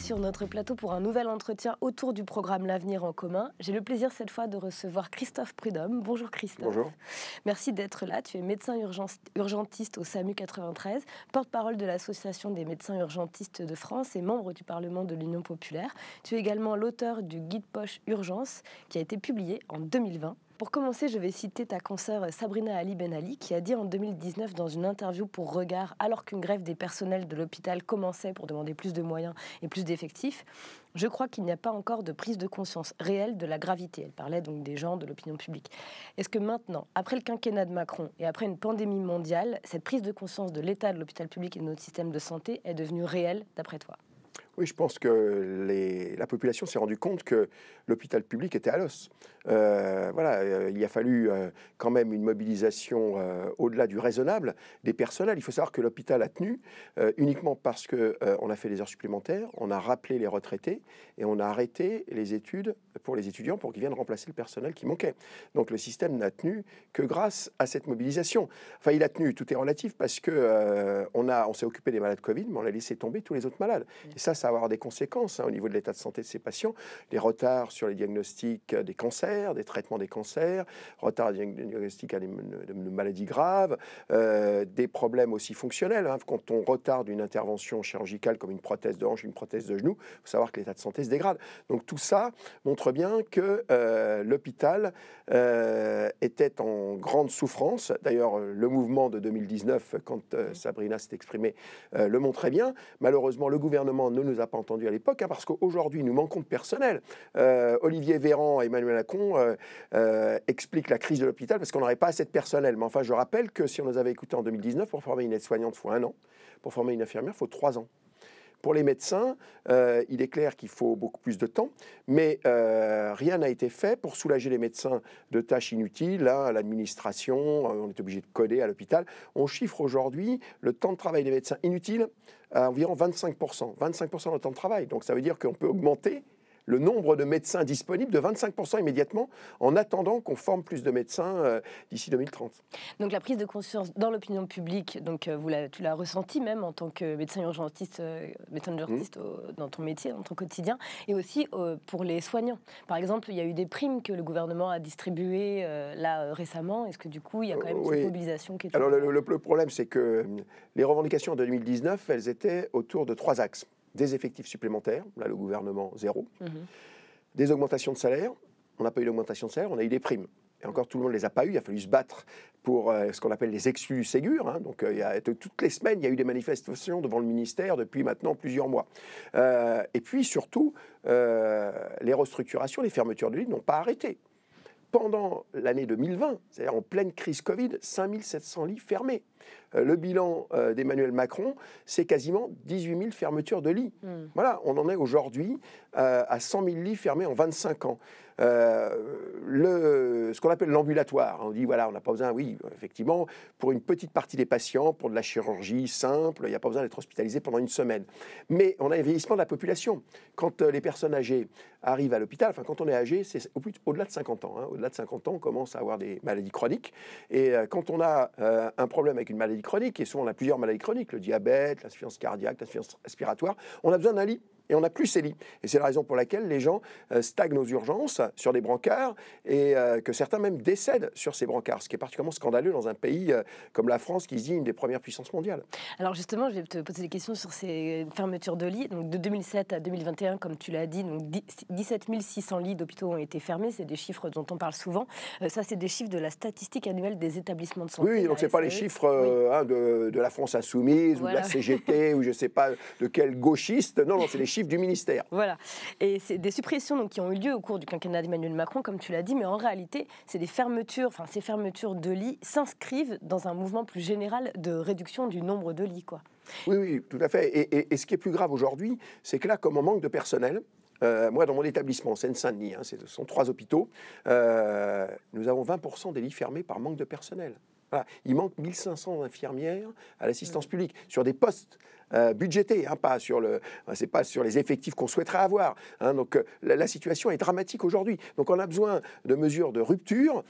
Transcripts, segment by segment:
sur notre plateau pour un nouvel entretien autour du programme L'Avenir en commun. J'ai le plaisir cette fois de recevoir Christophe Prudhomme. Bonjour Christophe. Bonjour. Merci d'être là. Tu es médecin urgentiste au SAMU 93, porte-parole de l'Association des médecins urgentistes de France et membre du Parlement de l'Union populaire. Tu es également l'auteur du guide poche Urgence qui a été publié en 2020. Pour commencer, je vais citer ta consoeur Sabrina Ali Ben Ali qui a dit en 2019 dans une interview pour Regard, alors qu'une grève des personnels de l'hôpital commençait pour demander plus de moyens et plus d'effectifs, je crois qu'il n'y a pas encore de prise de conscience réelle de la gravité. Elle parlait donc des gens, de l'opinion publique. Est-ce que maintenant, après le quinquennat de Macron et après une pandémie mondiale, cette prise de conscience de l'état de l'hôpital public et de notre système de santé est devenue réelle d'après toi ? Oui, je pense que la population s'est rendue compte que l'hôpital public était à l'os. Il a fallu quand même une mobilisation au-delà du raisonnable des personnels. Il faut savoir que l'hôpital a tenu uniquement parce qu'on a fait des heures supplémentaires, on a rappelé les retraités et on a arrêté les études pour les étudiants pour qu'ils viennent remplacer le personnel qui manquait. Donc le système n'a tenu que grâce à cette mobilisation. Enfin, il a tenu, tout est relatif parce que on s'est occupé des malades Covid, mais on a laissé tomber tous les autres malades. Et ça va avoir des conséquences au niveau de l'état de santé de ces patients, les retards sur les diagnostics des cancers, des traitements des cancers, retards diagnostiques à de maladies graves, des problèmes aussi fonctionnels. Quand on retarde une intervention chirurgicale comme une prothèse de hanche, une prothèse de genou, il faut savoir que l'état de santé se dégrade. Donc tout ça montre bien que l'hôpital était en grande souffrance. D'ailleurs, le mouvement de 2019, quand Sabrina s'est exprimée, le montrait bien. Malheureusement, le gouvernement ne nous a pas entendu à l'époque, parce qu'aujourd'hui, nous manquons de personnel. Olivier Véran et Emmanuel Macron expliquent la crise de l'hôpital parce qu'on n'aurait pas assez de personnel. Mais enfin, je rappelle que si on nous avait écoutés en 2019, pour former une aide-soignante, il faut 1 an. Pour former une infirmière, il faut 3 ans. Pour les médecins, il est clair qu'il faut beaucoup plus de temps, mais rien n'a été fait pour soulager les médecins de tâches inutiles. Là, l'administration, on est obligé de coder à l'hôpital. On chiffre aujourd'hui le temps de travail des médecins inutiles à environ 25%. 25% de temps de travail. Donc ça veut dire qu'on peut augmenter le nombre de médecins disponibles de 25% immédiatement en attendant qu'on forme plus de médecins d'ici 2030. Donc la prise de conscience dans l'opinion publique, donc, tu l'as ressenti même en tant que médecin urgentiste, dans ton métier, dans ton quotidien, et aussi pour les soignants. Par exemple, il y a eu des primes que le gouvernement a distribuées récemment. Est-ce que du coup, il y a quand même cette mobilisation qui est... Alors le problème, c'est que les revendications en 2019, elles étaient autour de 3 axes. Des effectifs supplémentaires, là le gouvernement 0, des augmentations de salaire, on n'a pas eu d'augmentation de salaire, on a eu des primes. Et encore, tout le monde ne les a pas eues, il a fallu se battre pour ce qu'on appelle les exclus du Ségur. Donc toutes les semaines, il y a eu des manifestations devant le ministère depuis maintenant plusieurs mois. Et puis surtout, les restructurations, les fermetures de lits n'ont pas arrêté. Pendant l'année 2020, c'est-à-dire en pleine crise Covid, 5700 lits fermés. Le bilan d'Emmanuel Macron, c'est quasiment 18 000 fermetures de lits. Voilà, on en est aujourd'hui à 100 000 lits fermés en 25 ans. Ce qu'on appelle l'ambulatoire, on dit voilà, on n'a pas besoin, oui, effectivement, pour une petite partie des patients, pour de la chirurgie simple, il n'y a pas besoin d'être hospitalisé pendant une semaine. Mais on a un vieillissement de la population. Quand les personnes âgées arrivent à l'hôpital, enfin quand on est âgé, c'est au-delà de 50 ans. Au-delà de 50 ans, on commence à avoir des maladies chroniques. Et quand on a un problème avec une maladie chronique, et souvent on a plusieurs maladies chroniques, le diabète, l'insuffisance cardiaque, l'insuffisance respiratoire, on a besoin d'un lit. Et on n'a plus ces lits. Et c'est la raison pour laquelle les gens stagnent aux urgences sur des brancards et que certains même décèdent sur ces brancards, ce qui est particulièrement scandaleux dans un pays comme la France qui se dit une des premières puissances mondiales. Alors justement, je vais te poser des questions sur ces fermetures de lits. Donc de 2007 à 2021, comme tu l'as dit, donc 17 600 lits d'hôpitaux ont été fermés. C'est des chiffres dont on parle souvent. Ça, c'est des chiffres de la statistique annuelle des établissements de santé. Oui, donc ce n'est pas les chiffres de la France insoumise ou de la CGT ou je ne sais pas de quel gauchiste. Non, c'est les chiffres du ministère. Voilà. Et c'est des suppressions donc, qui ont eu lieu au cours du quinquennat d'Emmanuel Macron, comme tu l'as dit, mais en réalité, c'est des fermetures, ces fermetures de lits s'inscrivent dans un mouvement plus général de réduction du nombre de lits, quoi. Oui, tout à fait. Et ce qui est plus grave aujourd'hui, c'est que là, comme on manque de personnel, moi, dans mon établissement, Seine-Saint-Denis, ce sont 3 hôpitaux, nous avons 20% des lits fermés par manque de personnel. Voilà. Il manque 1500 infirmières à l'assistance publique sur des postes budgété, hein, c'est pas sur les effectifs qu'on souhaiterait avoir. Hein, donc la situation est dramatique aujourd'hui. Donc on a besoin de mesures de rupture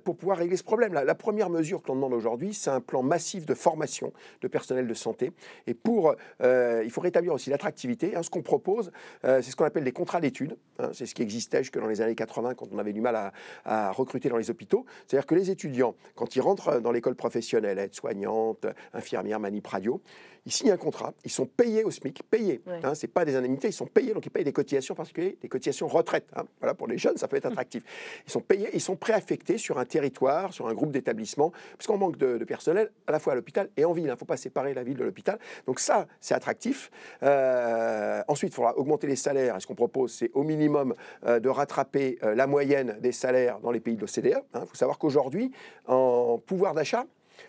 pour pouvoir régler ce problème. La première mesure que l'on demande aujourd'hui, c'est un plan massif de formation de personnel de santé. Et il faut rétablir aussi l'attractivité. Hein, ce qu'on propose, c'est ce qu'on appelle des contrats d'études. Hein, c'est ce qui existait jusque dans les années 80 quand on avait du mal à recruter dans les hôpitaux. C'est-à-dire que les étudiants, quand ils rentrent dans l'école professionnelle, aides-soignantes, infirmières, manip radio, ils signent un contrat, ils sont payés au SMIC, payés. Ouais. Hein, c'est pas des indemnités, ils sont payés, donc ils payent des cotisations particulières, des cotisations retraite. Hein. Voilà, pour les jeunes, ça peut être attractif. Ils sont payés, ils sont préaffectés sur un territoire, sur un groupe d'établissements, parce qu'on manque de personnel à la fois à l'hôpital et en ville. Il ne faut pas séparer la ville de l'hôpital. Donc ça, c'est attractif. Ensuite, il faudra augmenter les salaires. Et ce qu'on propose, c'est au minimum de rattraper la moyenne des salaires dans les pays de l'OCDE. Il faut savoir qu'aujourd'hui, en pouvoir d'achat,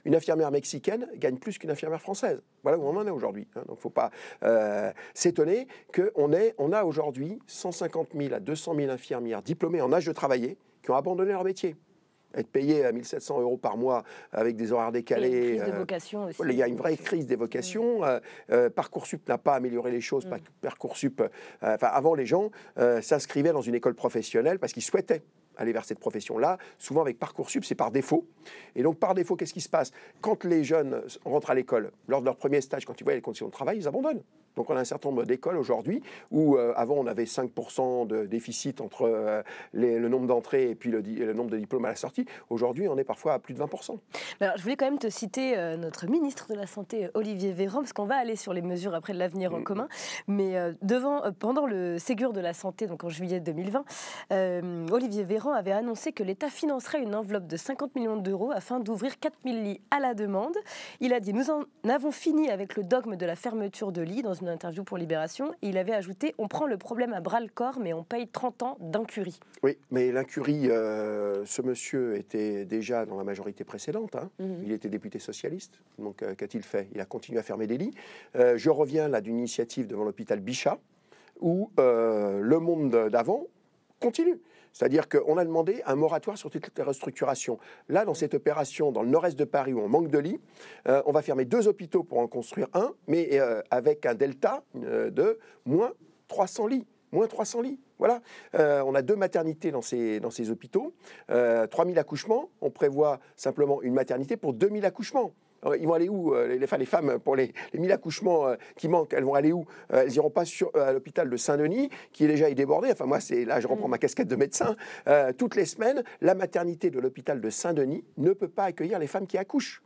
une infirmière mexicaine gagne plus qu'une infirmière française. Voilà où on en est aujourd'hui. Hein. Donc il ne faut pas s'étonner qu'on a aujourd'hui 150 000 à 200 000 infirmières diplômées en âge de travailler qui ont abandonné leur métier. Être payé à 1 700 € par mois avec des horaires décalés. Et une crise des vocations aussi. Il y a une vraie crise des vocations. Parcoursup n'a pas amélioré les choses. Parcoursup, avant, les gens s'inscrivaient dans une école professionnelle parce qu'ils souhaitaient aller vers cette profession-là. Souvent, avec Parcoursup, c'est par défaut. Et donc, par défaut, qu'est-ce qui se passe? Quand les jeunes rentrent à l'école, lors de leur premier stage, quand ils voient les conditions de travail, ils abandonnent. Donc, on a un certain nombre d'écoles aujourd'hui où, avant, on avait 5% de déficit entre le nombre d'entrées et puis le nombre de diplômes à la sortie. Aujourd'hui, on est parfois à plus de 20%. Alors, je voulais quand même te citer notre ministre de la Santé, Olivier Véran, parce qu'on va aller sur les mesures après de l'avenir en commun. Mais pendant le Ségur de la Santé, donc en juillet 2020, Olivier Véran avait annoncé que l'État financerait une enveloppe de 50 millions d'euros afin d'ouvrir 4 000 lits à la demande. Il a dit « Nous en avons fini avec le dogme de la fermeture de lits » dans une interview pour Libération. Et il avait ajouté « On prend le problème à bras-le-corps, mais on paye 30 ans d'incurie ». Oui, mais l'incurie, ce monsieur était déjà dans la majorité précédente. Hein. Il était député socialiste. Donc qu'a-t-il fait? Il a continué à fermer des lits. Je reviens là d'une initiative devant l'hôpital Bichat où le monde d'avant continue. C'est-à-dire qu'on a demandé un moratoire sur toutes les restructurations. Là, dans cette opération, dans le nord-est de Paris, où on manque de lits, on va fermer 2 hôpitaux pour en construire un, mais avec un delta de moins 300 lits. Moins 300 lits. Voilà. On a 2 maternités dans ces hôpitaux, 3 000 accouchements. On prévoit simplement une maternité pour 2 000 accouchements. Alors, ils vont aller où les femmes, pour les 1000 accouchements qui manquent, elles vont aller où? Elles n'iront pas à l'hôpital de Saint-Denis, qui est déjà débordé. Enfin, moi, là, je reprends ma casquette de médecin. Toutes les semaines, la maternité de l'hôpital de Saint-Denis ne peut pas accueillir les femmes qui accouchent.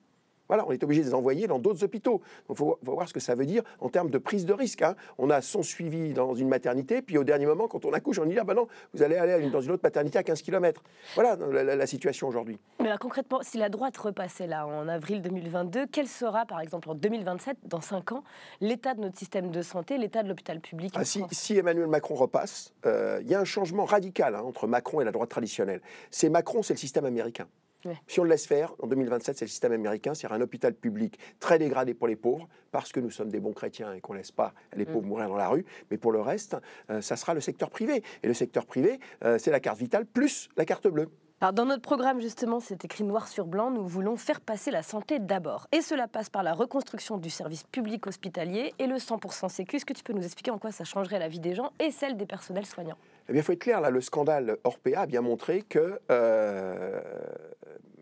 Voilà, on est obligé de les envoyer dans d'autres hôpitaux. Donc, il faut voir ce que ça veut dire en termes de prise de risque. Hein. On a son suivi dans une maternité, puis au dernier moment, quand on accouche, on dit « Ah ben non, vous allez aller dans une autre maternité à 15 km. » Voilà la situation aujourd'hui. Mais là, concrètement, si la droite repassait là en avril 2022, quel sera, par exemple, en 2027, dans 5 ans, l'état de notre système de santé, l'état de l'hôpital public en France? Si Emmanuel Macron repasse, il y a un changement radical entre Macron et la droite traditionnelle. Macron, c'est le système américain. Ouais. Si on le laisse faire, en 2027, c'est le système américain, c'est un hôpital public très dégradé pour les pauvres, parce que nous sommes des bons chrétiens et qu'on ne laisse pas les pauvres mourir dans la rue. Mais pour le reste, ça sera le secteur privé. Et le secteur privé, c'est la carte vitale plus la carte bleue. Alors dans notre programme, justement, c'est écrit noir sur blanc, nous voulons faire passer la santé d'abord. Et cela passe par la reconstruction du service public hospitalier et le 100% sécu. Est-ce que tu peux nous expliquer en quoi ça changerait la vie des gens et celle des personnels soignants? Eh bien, il faut être clair, là, le scandale Orpea a bien montré que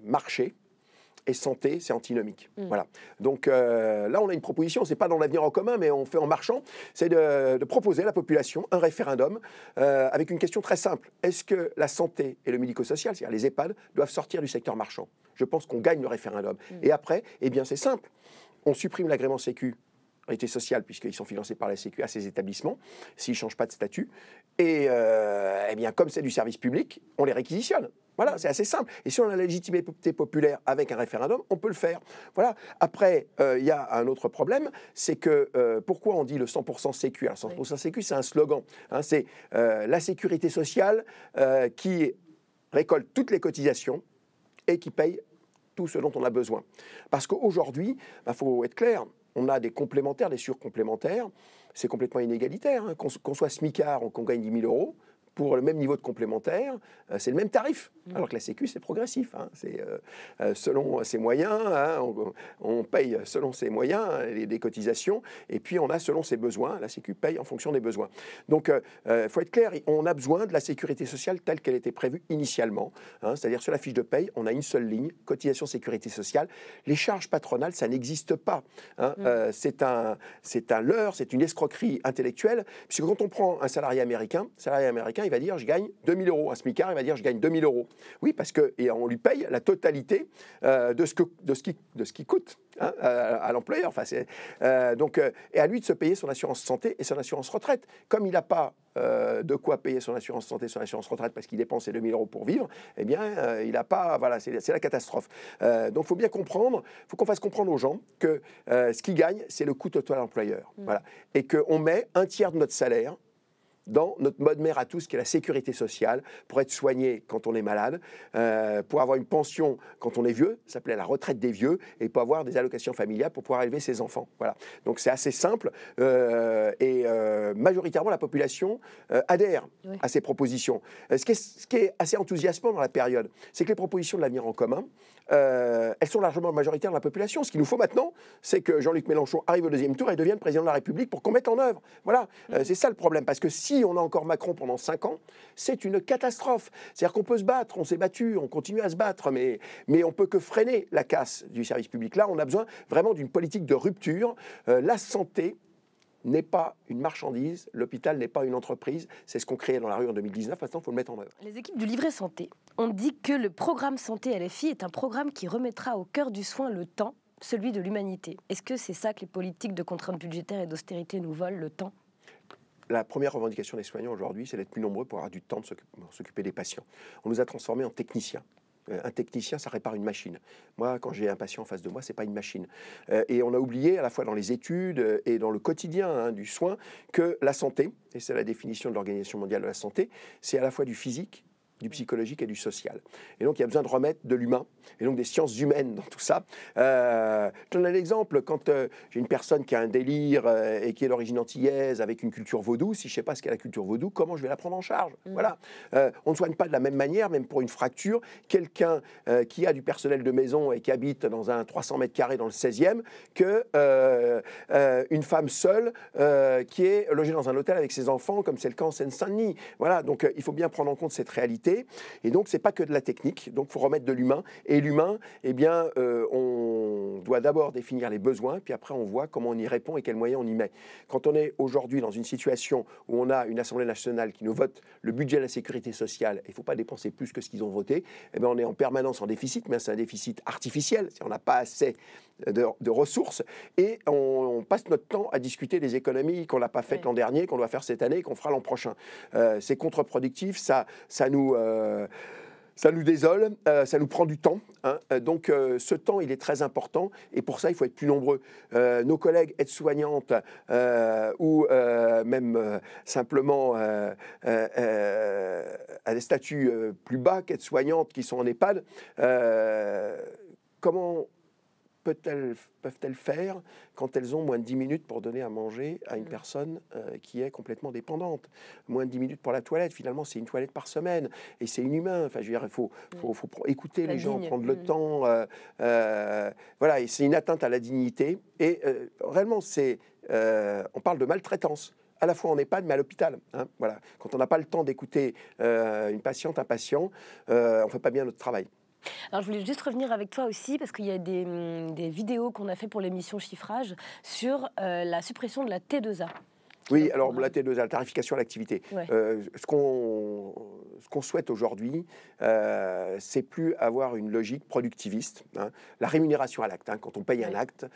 marché et santé, c'est antinomique. Voilà. Donc là, on a une proposition, c'est pas dans l'avenir en commun, mais on fait en marchant, c'est de proposer à la population un référendum avec une question très simple. Est-ce que la santé et le médico-social, c'est-à-dire les EHPAD, doivent sortir du secteur marchand? Je pense qu'on gagne le référendum. Et après, eh bien, c'est simple. On supprime l'agrément Sécu sociale, puisqu'ils sont financés par la Sécu à ces établissements, s'ils ne changent pas de statut. Et eh bien, comme c'est du service public, on les réquisitionne. Voilà, c'est assez simple. Et si on a la légitimité populaire avec un référendum, on peut le faire. Voilà. Après, il y a un autre problème, c'est que pourquoi on dit le 100% Sécu? Alors, 100% Sécu, c'est un slogan. Hein, c'est la sécurité sociale qui récolte toutes les cotisations et qui paye tout ce dont on a besoin. Parce qu'aujourd'hui, faut être clair, on a des complémentaires, des surcomplémentaires. C'est complètement inégalitaire. Hein. Qu'on soit smicard ou qu'on gagne 10 000 €, pour le même niveau de complémentaire, c'est le même tarif. Alors que la Sécu, c'est progressif. Hein. C'est selon ses moyens, hein, on paye selon ses moyens des cotisations, et puis on a selon ses besoins. La Sécu paye en fonction des besoins. Donc, il faut être clair, on a besoin de la sécurité sociale telle qu'elle était prévue initialement. Hein, c'est-à-dire sur la fiche de paye, on a une seule ligne, cotisation sécurité sociale. Les charges patronales, ça n'existe pas. Hein. C'est un leurre, c'est une escroquerie intellectuelle, puisque quand on prend un salarié américain, il va dire je gagne 2 000 euros. Un smicard, il va dire je gagne 2 000 euros. Oui, parce qu'on lui paye la totalité de ce qui coûte, hein, à l'employeur. Enfin, et à lui de se payer son assurance santé et son assurance retraite. Comme il n'a pas de quoi payer son assurance santé, son assurance retraite, parce qu'il dépense ses 2 000 euros pour vivre, eh bien, il n'a pas... Voilà, c'est la catastrophe. Donc, il faut bien comprendre, il faut qu'on fasse comprendre aux gens que ce qu'ils gagnent, c'est le coût total à l'employeur. Voilà. Et qu'on met un tiers de notre salaire dans notre mode mère à tous, qui est la sécurité sociale, pour être soigné quand on est malade, pour avoir une pension quand on est vieux, ça s'appelait la retraite des vieux, et pour avoir des allocations familiales pour pouvoir élever ses enfants. Voilà. Donc c'est assez simple, et majoritairement la population adhère à ces propositions. Ce qui est assez enthousiasmant dans la période, c'est que les propositions de l'Avenir en commun, elles sont largement majoritaires dans la population. Ce qu'il nous faut maintenant, c'est que Jean-Luc Mélenchon arrive au deuxième tour et devienne président de la République pour qu'on mette en œuvre. Voilà, c'est ça le problème. Parce que si on a encore Macron pendant 5 ans, c'est une catastrophe. C'est-à-dire qu'on peut se battre, on s'est battu, on continue à se battre, mais on ne peut que freiner la casse du service public. Là, on a besoin vraiment d'une politique de rupture. La santé n'est pas une marchandise, l'hôpital n'est pas une entreprise, c'est ce qu'on créait dans la rue en 2019, maintenant il faut le mettre en œuvre. Les équipes du livret santé ont dit que le programme santé LFI est un programme qui remettra au cœur du soin le temps, celui de l'humanité. Est-ce que c'est ça que les politiques de contraintes budgétaires et d'austérité nous volent, le temps ? La première revendication des soignants aujourd'hui, c'est d'être plus nombreux pour avoir du temps de s'occuper des patients. On nous a transformés en techniciens. Un technicien, ça répare une machine. Moi, quand j'ai un patient en face de moi, c'est pas une machine. Et on a oublié, à la fois dans les études et dans le quotidien du soin, que la santé, et c'est la définition de l'Organisation mondiale de la santé, c'est à la fois du physique, du psychologique et du social. Et donc, il y a besoin de remettre de l'humain, et donc des sciences humaines dans tout ça. Je donne un exemple. Quand j'ai une personne qui a un délire et qui est d'origine antillaise, avec une culture vaudou, si je ne sais pas ce qu'est la culture vaudou, comment je vais la prendre en charge? Voilà. On ne soigne pas de la même manière, même pour une fracture. Quelqu'un qui a du personnel de maison et qui habite dans un 300 mètres carrés dans le 16e, qu'une femme seule qui est logée dans un hôtel avec ses enfants, comme c'est le cas en Seine-Saint-Denis. Voilà. Donc, il faut bien prendre en compte cette réalité. Et donc, c'est pas que de la technique. Donc, il faut remettre de l'humain. Et l'humain, eh bien, on doit d'abord définir les besoins, puis après, on voit comment on y répond et quels moyens on y met. Quand on est aujourd'hui dans une situation où on a une Assemblée nationale qui nous vote le budget de la sécurité sociale, il ne faut pas dépenser plus que ce qu'ils ont voté, eh bien, on est en permanence en déficit, mais c'est un déficit artificiel. On n'a pas assez de ressources. Et on passe notre temps à discuter des économies qu'on n'a pas faites l'an dernier, qu'on doit faire cette année, qu'on fera l'an prochain. C'est contre-productif, ça nous désole, ça nous prend du temps. Hein. Donc ce temps, il est très important et pour ça, il faut être plus nombreux. Nos collègues aides-soignantes ou même simplement à des statuts plus bas qu'aides-soignantes qui sont en EHPAD, comment peuvent-elles faire quand elles ont moins de 10 minutes pour donner à manger à une personne qui est complètement dépendante? Moins de 10 minutes pour la toilette, finalement, c'est une toilette par semaine et c'est inhumain. Enfin, je veux dire, il faut écouter les gens, prendre le temps. Voilà, et c'est une atteinte à la dignité. Et réellement, on parle de maltraitance. À la fois en EHPAD, mais à l'hôpital. Hein, voilà. Quand on n'a pas le temps d'écouter une patiente, un patient, on ne fait pas bien notre travail. Alors, je voulais juste revenir avec toi aussi, parce qu'il y a des vidéos qu'on a fait pour l'émission Chiffrage sur la suppression de la T2A. Oui, alors la T2A, la tarification à l'activité. Ouais. Ce qu'on souhaite aujourd'hui, c'est plus avoir une logique productiviste. Hein. La rémunération à l'acte, hein, quand on paye un acte,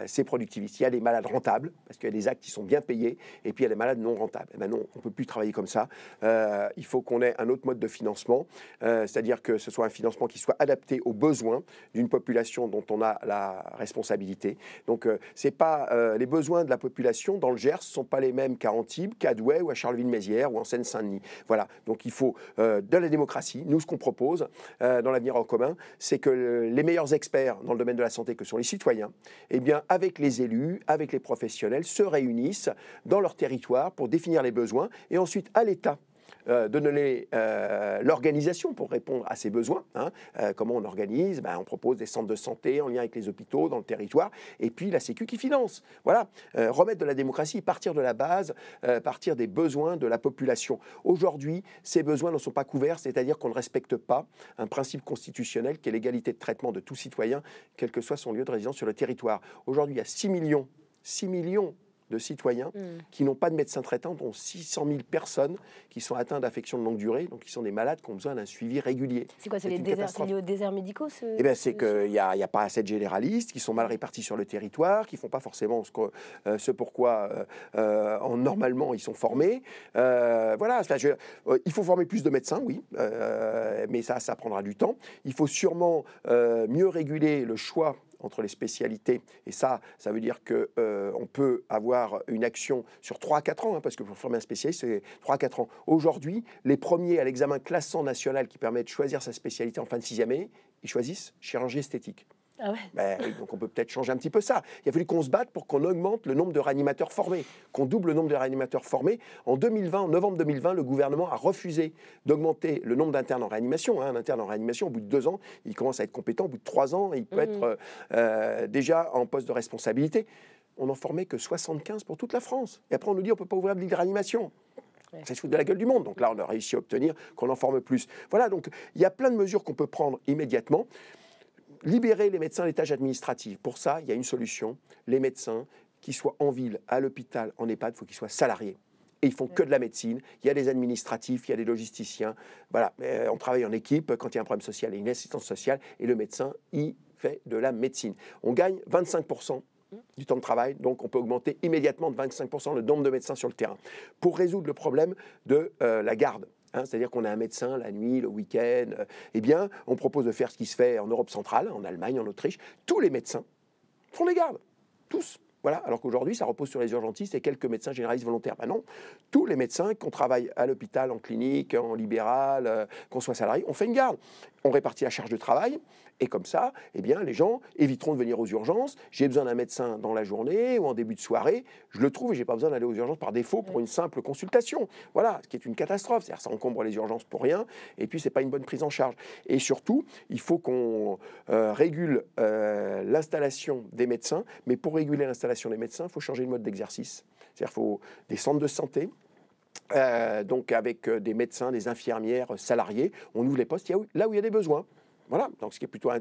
c'est productiviste. Il y a des malades rentables, parce qu'il y a des actes qui sont bien payés, et puis il y a des malades non rentables. Et ben non, on ne peut plus travailler comme ça. Il faut qu'on ait un autre mode de financement, c'est-à-dire que ce soit un financement qui soit adapté aux besoins d'une population dont on a la responsabilité. Donc, c'est pas les besoins de la population dans le Gers sont pas les mêmes qu'à Antibes, qu'à Douai ou à Charleville-Mézières ou en Seine-Saint-Denis. Voilà, donc il faut de la démocratie. Nous, ce qu'on propose dans l'Avenir en commun, c'est que les meilleurs experts dans le domaine de la santé, que sont les citoyens, eh bien, avec les élus, avec les professionnels, se réunissent dans leur territoire pour définir les besoins et ensuite à l'État de donner l'organisation pour répondre à ces besoins. Hein. Comment on organise? On propose des centres de santé en lien avec les hôpitaux dans le territoire, et puis la Sécu qui finance. Voilà, remettre de la démocratie, partir de la base, partir des besoins de la population. Aujourd'hui, ces besoins ne sont pas couverts, c'est-à-dire qu'on ne respecte pas un principe constitutionnel qui est l'égalité de traitement de tout citoyen, quel que soit son lieu de résidence sur le territoire. Aujourd'hui, il y a 6 millions de citoyens qui n'ont pas de médecin traitant, dont 600 000 personnes qui sont atteintes d'affections de longue durée, donc qui sont des malades qui ont besoin d'un suivi régulier. C'est quoi, c'est lié aux déserts médicaux C'est qu'il n'y a pas assez de généralistes, qui sont mal répartis sur le territoire, qui ne font pas forcément ce pourquoi normalement ils sont formés. Voilà, il faut former plus de médecins, oui, mais ça prendra du temps. Il faut sûrement mieux réguler le choix entre les spécialités, et ça veut dire qu'on peut avoir une action sur 3 à 4 ans, hein, parce que pour former un spécialiste, c'est 3 à 4 ans. Aujourd'hui, les premiers à l'examen classant national qui permet de choisir sa spécialité en fin de 6e année, ils choisissent chirurgie esthétique. Ah ouais. Oui, donc on peut peut-être changer un petit peu ça. Il a fallu qu'on se batte pour qu'on augmente le nombre de réanimateurs formés, qu'on double le nombre de réanimateurs formés. En 2020, en novembre 2020, le gouvernement a refusé d'augmenter le nombre d'internes en réanimation. Un interne en réanimation, au bout de 2 ans, il commence à être compétent. Au bout de 3 ans, il peut être déjà en poste de responsabilité. On n'en formait que 75 pour toute la France. Et après, on nous dit on ne peut pas ouvrir de lit de réanimation. Ça se fout de la gueule du monde. Donc là, on a réussi à obtenir qu'on en forme plus. Voilà, donc il y a plein de mesures qu'on peut prendre immédiatement. Libérer les médecins des tâches administratives. Pour ça, il y a une solution. Les médecins, qu'ils soient en ville, à l'hôpital, en EHPAD, il faut qu'ils soient salariés. Et ils font que de la médecine. Il y a des administratifs, il y a des logisticiens. Voilà, on travaille en équipe. Quand il y a un problème social, il y a une assistance sociale. Et le médecin, il fait de la médecine. On gagne 25% du temps de travail, donc on peut augmenter immédiatement de 25% le nombre de médecins sur le terrain. Pour résoudre le problème de la garde, c'est-à-dire qu'on a un médecin la nuit, le week-end, eh bien, on propose de faire ce qui se fait en Europe centrale, en Allemagne, en Autriche. Tous les médecins font des gardes, tous. Voilà, alors qu'aujourd'hui, ça repose sur les urgentistes et quelques médecins généralistes volontaires. Ben non, tous les médecins, qu'on travaille à l'hôpital, en clinique, en libéral, qu'on soit salarié, on fait une garde. On répartit la charge de travail. Et comme ça, eh bien, les gens éviteront de venir aux urgences. J'ai besoin d'un médecin dans la journée ou en début de soirée. Je le trouve et je n'ai pas besoin d'aller aux urgences par défaut pour une simple consultation. Voilà, ce qui est une catastrophe. C'est-à-dire ça encombre les urgences pour rien. Et puis, ce n'est pas une bonne prise en charge. Et surtout, il faut qu'on régule l'installation des médecins. Mais pour réguler l'installation des médecins, il faut changer le mode d'exercice. C'est-à-dire qu'il faut des centres de santé. Donc avec des médecins, des infirmières salariés, on ouvre les postes là où il y a des besoins. Voilà, donc ce qui est plutôt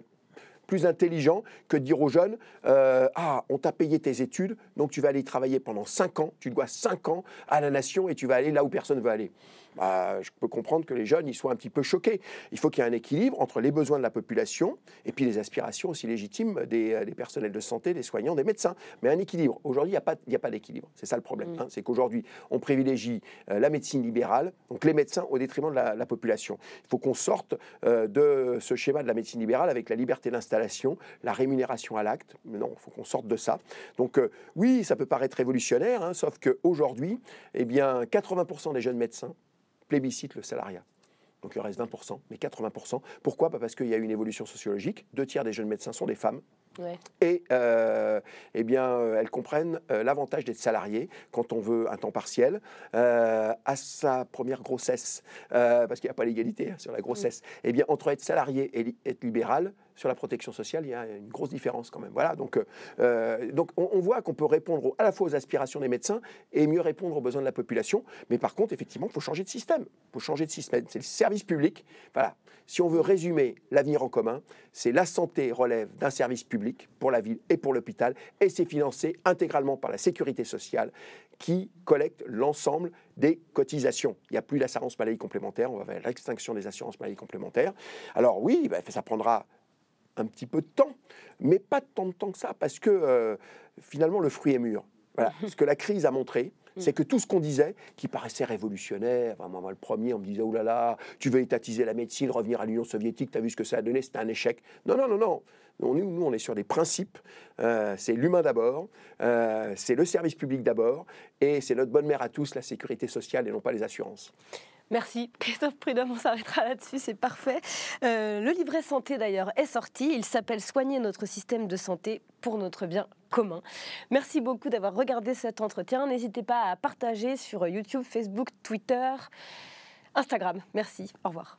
plus intelligent que de dire aux jeunes on t'a payé tes études, donc tu vas aller travailler pendant 5 ans, tu dois 5 ans à la nation et tu vas aller là où personne ne veut aller. Je peux comprendre que les jeunes ils soient un petit peu choqués. Il faut qu'il y ait un équilibre entre les besoins de la population et puis les aspirations aussi légitimes des personnels de santé, des soignants, des médecins. Mais un équilibre. Aujourd'hui, il n'y a pas d'équilibre. C'est ça le problème. C'est qu'aujourd'hui, on privilégie la médecine libérale, donc les médecins au détriment de la population. Il faut qu'on sorte de ce schéma de la médecine libérale avec la liberté d'installation, la rémunération à l'acte. Mais non, il faut qu'on sorte de ça. Donc oui, ça peut paraître révolutionnaire, sauf qu'aujourd'hui, eh bien, 80% des jeunes médecins plébiscite le salariat. Donc il reste 20%, mais 80%. Pourquoi ? Parce qu'il y a une évolution sociologique. 2 tiers des jeunes médecins sont des femmes. Ouais. Et eh bien, elles comprennent l'avantage d'être salariées quand on veut un temps partiel. À sa première grossesse, parce qu'il n'y a pas l'égalité sur la grossesse, eh bien, entre être salarié et être libéral, sur la protection sociale, il y a une grosse différence quand même. Voilà, donc on voit qu'on peut répondre à la fois aux aspirations des médecins et mieux répondre aux besoins de la population. Mais par contre, effectivement, il faut changer de système. Il faut changer de système. C'est le service public. Voilà. Si on veut résumer l'avenir en commun, c'est la santé relève d'un service public pour la ville et pour l'hôpital, et c'est financé intégralement par la sécurité sociale qui collecte l'ensemble des cotisations. Il n'y a plus d'assurance maladie complémentaire, on va vers l'extinction des assurances maladie complémentaires. Alors oui, ça prendra un petit peu de temps, mais pas tant de temps que ça, parce que finalement le fruit est mûr. Voilà. Ce que la crise a montré, c'est que tout ce qu'on disait, qui paraissait révolutionnaire, moi le premier, on me disait « Oh là là, tu veux étatiser la médecine, revenir à l'Union soviétique, tu as vu ce que ça a donné, c'était un échec. » Non. Nous, on est sur des principes. C'est l'humain d'abord, c'est le service public d'abord, et c'est notre bonne mère à tous, la sécurité sociale, et non pas les assurances. Merci Christophe Prudhomme, on s'arrêtera là-dessus, c'est parfait. Le livret santé d'ailleurs est sorti, il s'appelle « Soigner notre système de santé pour notre bien commun ». Merci beaucoup d'avoir regardé cet entretien, n'hésitez pas à partager sur YouTube, Facebook, Twitter, Instagram. Merci, au revoir.